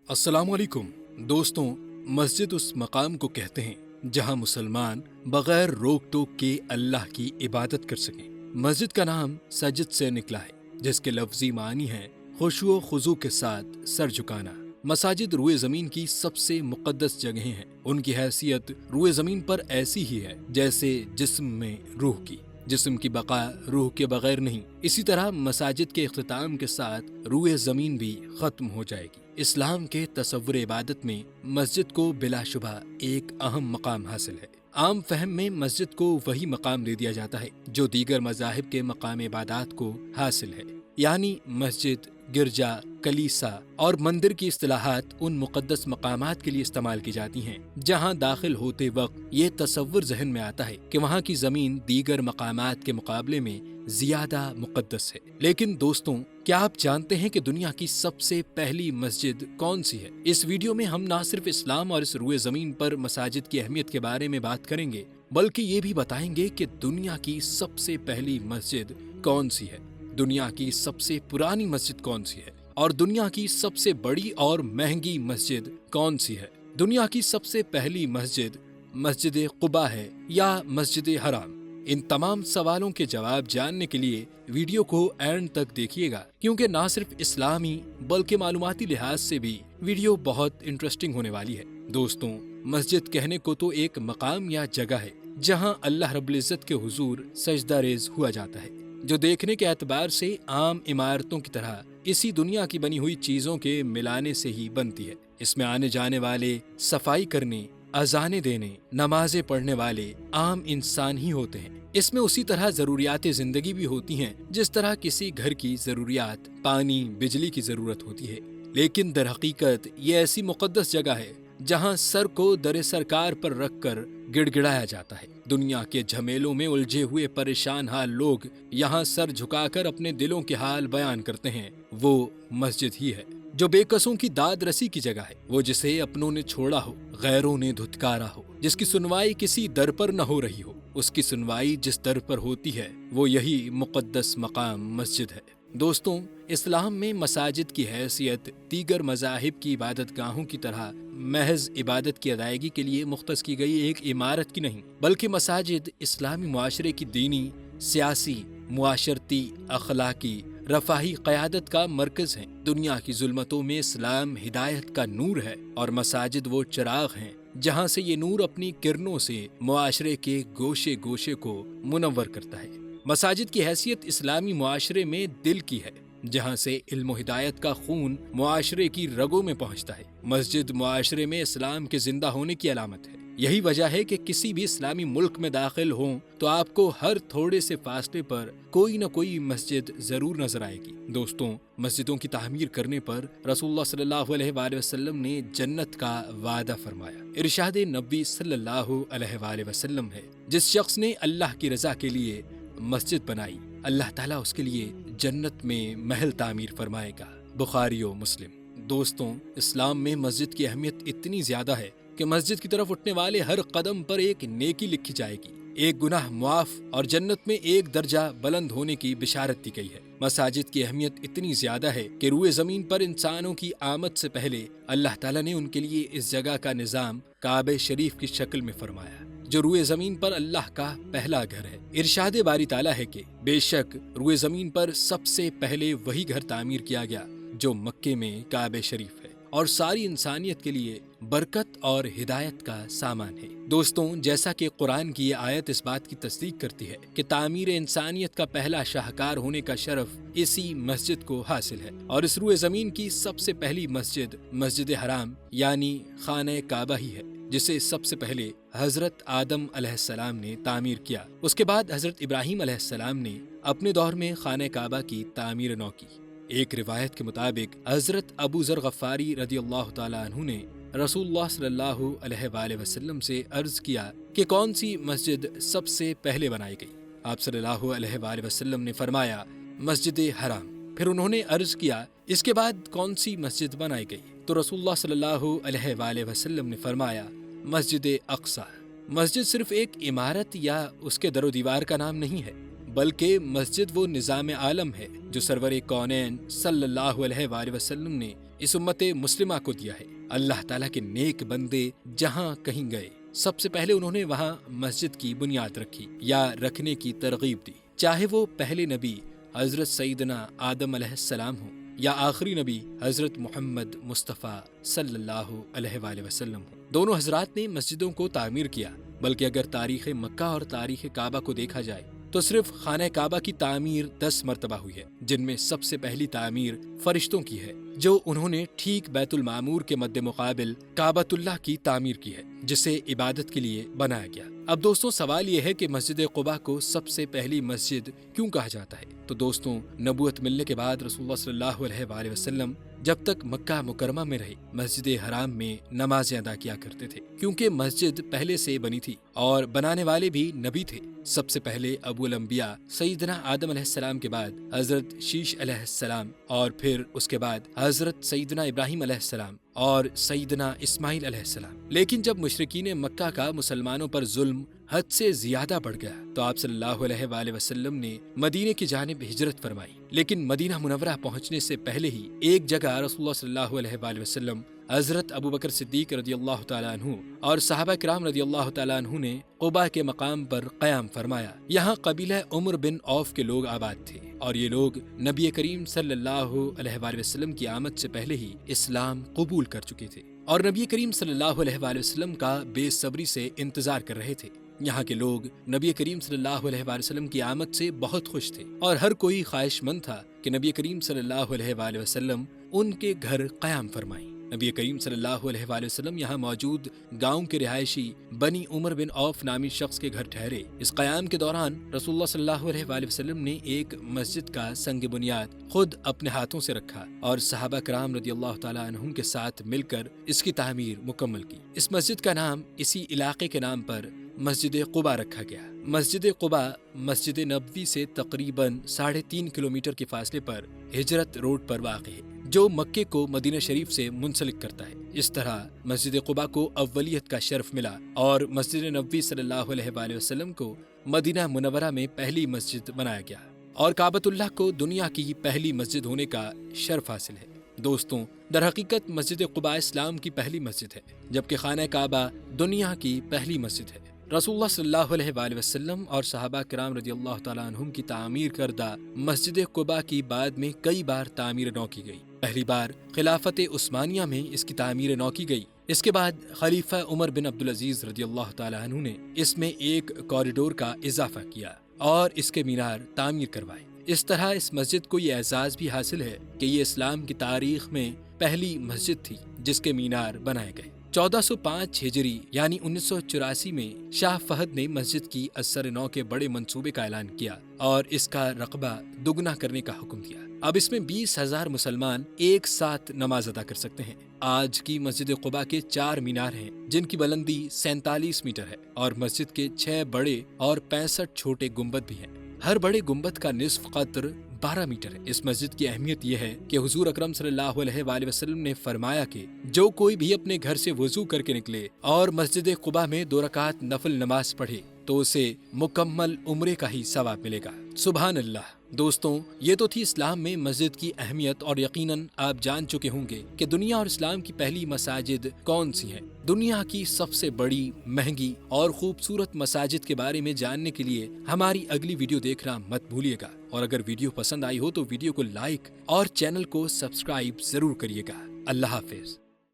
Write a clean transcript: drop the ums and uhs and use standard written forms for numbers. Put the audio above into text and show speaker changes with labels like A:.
A: अस्सलाम वालेकुम दोस्तों, मस्जिद उस मकाम को कहते हैं जहां मुसलमान बगैर रोक टोक के अल्लाह की इबादत कर सकें। मस्जिद का नाम सजद से निकला है, जिसके लफ्जी मानी है खुशू खुजू के साथ सर झुकाना। मसाजिद रुए जमीन की सबसे मुकद्दस जगहें हैं। उनकी हैसियत रुए जमीन पर ऐसी ही है जैसे जिस्म में रूह की। जिस्म की बका रूह के बगैर नहीं। इसी तरह मसाजिद के इख्तिताम के साथ रूए जमीन भी खत्म हो जाएगी। इस्लाम के तसव्वुर इबादत में मस्जिद को बिलाशुबा एक अहम मकाम हासिल है। आम फहम में मस्जिद को वही मकाम दे दिया जाता है जो दीगर मज़ाहिब के मकाम इबादत को हासिल है, यानी मस्जिद, गिरजा, कलीसा और मंदिर की इस्तिलाहात उन मुकद्दस मकामात के लिए इस्तेमाल की जाती हैं जहां दाखिल होते वक्त ये तसव्वुर जहन में आता है कि वहां की जमीन दीगर मकामात के मुकाबले में ज्यादा मुकद्दस है। लेकिन दोस्तों, क्या आप जानते हैं कि दुनिया की सबसे पहली मस्जिद कौन सी है? इस वीडियो में हम ना सिर्फ इस्लाम और इस रुए जमीन पर मसाजिद की अहमियत के बारे में बात करेंगे, बल्कि ये भी बताएंगे कि दुनिया की सबसे पहली मस्जिद कौन सी है, दुनिया की सबसे पुरानी मस्जिद कौन सी है और दुनिया की सबसे बड़ी और महंगी मस्जिद कौन सी है। दुनिया की सबसे पहली मस्जिद मस्जिद कुबा है या मस्जिद हराम? इन तमाम सवालों के जवाब जानने के लिए वीडियो को एंड तक देखिएगा, क्योंकि ना सिर्फ इस्लामी बल्कि मालूमाती लिहाज से भी वीडियो बहुत इंटरेस्टिंग होने वाली है। दोस्तों, मस्जिद कहने को तो एक मकाम या जगह है जहां अल्लाह रब्बुल इज्जत के हुजूर सजदा रेज हुआ जाता है, जो देखने के एतबार से आम इमारतों की तरह इसी दुनिया की बनी हुई चीजों के मिलाने से ही बनती है। इसमें आने जाने वाले, सफाई करने, अजाने देने, नमाजें पढ़ने वाले आम इंसान ही होते हैं। इसमें उसी तरह जरूरियात जिंदगी भी होती हैं जिस तरह किसी घर की जरूरियात पानी, बिजली की जरूरत होती है। लेकिन दर हकीकत ये ऐसी मुकद्दस जगह है जहां सर को दर सरकार पर रखकर गिड़गिड़ाया जाता है। दुनिया के झमेलों में उलझे हुए परेशान हाल लोग यहाँ सर झुकाकर अपने दिलों के हाल बयान करते हैं। वो मस्जिद ही है जो बेकसों की दाद रसी की जगह है, वो जिसे अपनों ने छोड़ा हो, गैरों ने धुतकारा हो, जिसकी सुनवाई किसी दर पर न हो रही हो। उसकी सुनवाई जिस दर पर होती है वो यही मुकद्दस मकाम मस्जिद है। दोस्तों, इस्लाम में मसाजिद की हैसियत दीगर मज़ाहिब की इबादत गाहों की तरह महज इबादत की अदायगी के लिए मुख्तस की गई एक इमारत की नहीं, बल्कि मसाजिद इस्लामी मुआशरे की दीनी, सियासी, मुआशरती, अखलाकी, रफाही क़यादत का मरकज़ है। दुनिया की जुल्मतों में इस्लाम हिदायत का नूर है और मसाजिद वो चिराग हैं जहाँ से ये नूर अपनी किरणों से मुआशरे के गोशे गोशे को मुनव्वर करता है। मसाजिद की हैसियत इस्लामी मुआशरे में दिल की है, जहाँ से इल्म हिदायत का खून मुआशरे की रगों में पहुँचता है। मस्जिद मुआशरे में इस्लाम के जिंदा होने की अलामत है। यही वजह है कि किसी भी इस्लामी मुल्क में दाखिल हों तो आपको हर थोड़े से फासले पर कोई न कोई मस्जिद जरूर नजर आएगी। दोस्तों, मस्जिदों की तामीर करने पर रसूलुल्लाह सल्लल्लाहु अलैहि वसल्लम ने जन्नत का वादा फरमाया। इरशाद नबी सल्लल्लाहु अलैहि वसल्लम है, जिस शख्स ने अल्लाह की रजा के लिए मस्जिद बनाई, अल्लाह ताला उसके लिए जन्नत में महल तामीर फरमाएगा। बुखारी और मुस्लिम। दोस्तों, इस्लाम में मस्जिद की अहमियत इतनी ज्यादा है कि मस्जिद की तरफ उठने वाले हर कदम पर एक नेकी लिखी जाएगी, एक गुनाह मुआफ और जन्नत में एक दर्जा बुलंद होने की बिशारत दी गई है। मसाजिद की अहमियत इतनी ज्यादा है कि रुए जमीन पर इंसानों की आमद से पहले अल्लाह ताला ने उनके लिए इस जगह का निजाम काबे शरीफ की शक्ल में फरमाया, जो रुए जमीन पर अल्लाह का पहला घर है। इरशाद बारी ताला है कि बेशक रुए जमीन पर सबसे पहले वही घर तामीर किया गया जो मक्के में काबे शरीफ है और सारी इंसानियत के लिए बरकत और हिदायत का सामान है। दोस्तों, जैसा कि कुरान की ये आयत इस बात की तस्दीक करती है कि तामीर इंसानियत का पहला शाहकार होने का शरफ इसी मस्जिद को हासिल है और इस रुए जमीन की सबसे पहली मस्जिद मस्जिद हराम यानी खाने काबा ही है, जिसे सबसे पहले हजरत आदम अलैहिस्सलाम ने तामीर किया। उसके बाद हजरत इब्राहीम अलैहिस्सलाम ने अपने दौर में खाने काबा की तामीर नौ की। एक रिवायत के मुताबिक हजरत अबू ज़र गफ़ारी रदियल्लाहु ताला अन्हु ने रसूलुल्लाह सल्लल्लाहु अलैहि वसल्लम से अर्ज किया कि कौन सी मस्जिद सबसे पहले बनाई गई। आप सल्लल्लाहु अलैहि वसल्लम ने फरमाया, मस्जिद हराम। फिर उन्होंने अर्ज किया, इसके बाद कौन सी मस्जिद बनाई गई? तो रसूलुल्लाह सल्लल्लाहु अलैहि वसल्लम ने फरमाया, मस्जिद अक्सा। मस्जिद सिर्फ एक इमारत या उसके दरो दीवार का नाम नहीं है, बल्कि मस्जिद वो निज़ाम आलम है जो सरवर कौनैन सल्लल्लाहु अलैहि वसल्लम ने इस उम्मत मुस्लिमा को दिया है। अल्लाह ताला के नेक बंदे जहाँ कहीं गए, सबसे पहले उन्होंने वहाँ मस्जिद की बुनियाद रखी या रखने की तरगीब दी। चाहे वो पहले नबी हजरत सईदना आदम अलैहिस्सलाम हो या आखिरी नबी हजरत मोहम्मद मुस्तफ़ा सल्लल्लाहु अलैहि वसल्लम हो, दोनों हजरात ने मस्जिदों को तामीर किया। बल्कि अगर तारीख़ मक्का और तारीख़ काबा को देखा जाए तो सिर्फ खाना काबा की तामीर 10 मरतबा हुई है, जिनमें सबसे पहली तामीर फरिश्तों की है, जो उन्होंने ठीक बैतुल मामूर के मद्दे मुकाबिल काबतुल्लाह की तामीर की है, जिसे इबादत के लिए बनाया गया। अब दोस्तों, सवाल यह है कि मस्जिद क़ुबा को सबसे पहली मस्जिद क्यों कहा जाता है? तो दोस्तों, नबूवत मिलने के बाद रसूलुल्लाह सल्लल्लाहु अलैहि वसल्लम जब तक मक्का मुकरमा में रहे, मस्जिद हराम में नमाजें अदा किया करते थे, क्योंकि मस्जिद पहले से बनी थी और बनाने वाले भी नबी थे। सबसे पहले अबुल अंबिया सईदना आदम अलैहिस्सलाम के बाद हजरत शीश अलैहिस्सलाम और फिर उसके बाद हजरत सईदना इब्राहिम अलैहिस्सलाम और सईदना इस्माइल अलैहिस्सलाम। लेकिन जब मुशरिकीन मक्का का मुसलमानों पर जुल्म हद से ज्यादा बढ़ गया तो आप सल्लल्लाहु अलैहि वसल्लम ने मदीने की जानिब हिजरत फरमाई। लेकिन मदीना मुनव्वरा पहुंचने से पहले ही एक जगह रसूलुल्लाह सल्लल्लाहु अलैहि वसल्लम, हजरत अबू बकर सिद्दीक रदियल्लाहु ताला अन्हु और सहाबा किराम रदियल्लाहु ताला अन्हु ने क़ुबा के मकाम पर क़याम फरमाया। यहाँ कबीला उम्र बिन औफ के लोग आबाद थे और ये लोग नबी करीम सल्लल्लाहु अलैहि वसल्लम की आमद से पहले ही इस्लाम कबूल कर चुके थे और नबी करीम सल्लल्लाहु अलैहि वसल्लम का बेसब्री से इंतजार कर रहे थे। यहाँ के लोग नबी करीम सल्लल्लाहु अलैहि वसल्लम की आमद से बहुत खुश थे और हर कोई ख्वाहिशमंद था कि नबी करीम सल्लल्लाहु अलैहि वसल्लम उनके घर क़याम फरमाएं। नबी करीम सल्लल्लाहु अलैहि वसल्लम यहाँ मौजूद गांव के रिहायशी बनी उमर बिन औफ नामी शख्स के घर ठहरे। इस क़याम के दौरान रसूलुल्लाह सल्लल्लाहु अलैहि वसल्लम ने एक मस्जिद का संग बुनियाद खुद अपने हाथों से रखा और सहाबा किराम रदियल्लाहु ताला अन्हुम के साथ मिलकर इसकी तामीर मुकम्मल की। इस मस्जिद का नाम इसी इलाके के नाम पर मस्जिद क़ुबा रखा गया। मस्जिद क़ुबा मस्जिद नबवी से तकरीबन 3.5 किलोमीटर के फासले पर हिजरत रोड पर वाक़ है, जो मक्के को मदीना शरीफ से मुंसलिक करता है। इस तरह मस्जिद क़ुबा को अव्वलियत का शर्फ मिला और मस्जिद नबवी सल्लल्लाहु अलैहि वसल्लम को मदीना मुनव्वरा में पहली मस्जिद बनाया गया और काबतुल्लाह को दुनिया की पहली मस्जिद होने का शर्फ हासिल है। दोस्तों, दर हकीकत मस्जिद क़ुबा इस्लाम की पहली मस्जिद है, जबकि खाना काबा दुनिया की पहली मस्जिद है। रसूलुल्लाह सल्लल्लाहु अलैहि वसल्लम और सहाबा किराम रदियल्लाहु ताला अन्हुम की तामीर करदा मस्जिद क़ुबा की बाद में कई बार तामीर नौ की गई। पहली बार खिलाफत उस्मानिया में इसकी तामीर नौ की गई। इसके बाद खलीफा उमर बिन अब्दुल अजीज रदियल्लाहु ताला अन्हु ने इसमें एक कॉरिडोर का इजाफा किया और इसके मीनार तामीर करवाए। इस तरह इस मस्जिद को ये एजाज भी हासिल है कि ये इस्लाम की तारीख में पहली मस्जिद थी जिसके मीनार बनाए गए। 1405 हिजरी यानी 1984 में शाह फहद ने मस्जिद की असर नौ के बड़े मंसूबे का ऐलान किया और इसका रकबा दुगना करने का हुक्म दिया। अब इसमें 20,000 मुसलमान एक साथ नमाज अदा कर सकते हैं। आज की मस्जिद क़ुबा के 4 मीनार हैं, जिनकी बुलंदी 47 मीटर है और मस्जिद के 6 बड़े और 65 छोटे गुंबद भी हैं। हर बड़े गुंबद का निस्फ कद्र 12 मीटर है। इस मस्जिद की अहमियत यह है कि हुजूर अकरम सल्लल्लाहु अलैहि वसल्लम ने फरमाया कि जो कोई भी अपने घर से वजू करके निकले और मस्जिद क़ुबा में 2 रकात नफल नमाज पढ़े तो उसे मुकम्मल उम्रे का ही सवाब मिलेगा। सुभान अल्लाह। दोस्तों, ये तो थी इस्लाम में मस्जिद की अहमियत और यकीनन आप जान चुके होंगे कि दुनिया और इस्लाम की पहली मसाजिद कौन सी हैं। दुनिया की सबसे बड़ी, महंगी और खूबसूरत मसाजिद के बारे में जानने के लिए हमारी अगली वीडियो देखना मत भूलिएगा और अगर वीडियो पसंद आई हो तो वीडियो को लाइक और चैनल को सब्सक्राइब जरूर करिएगा। अल्लाह हाफिज।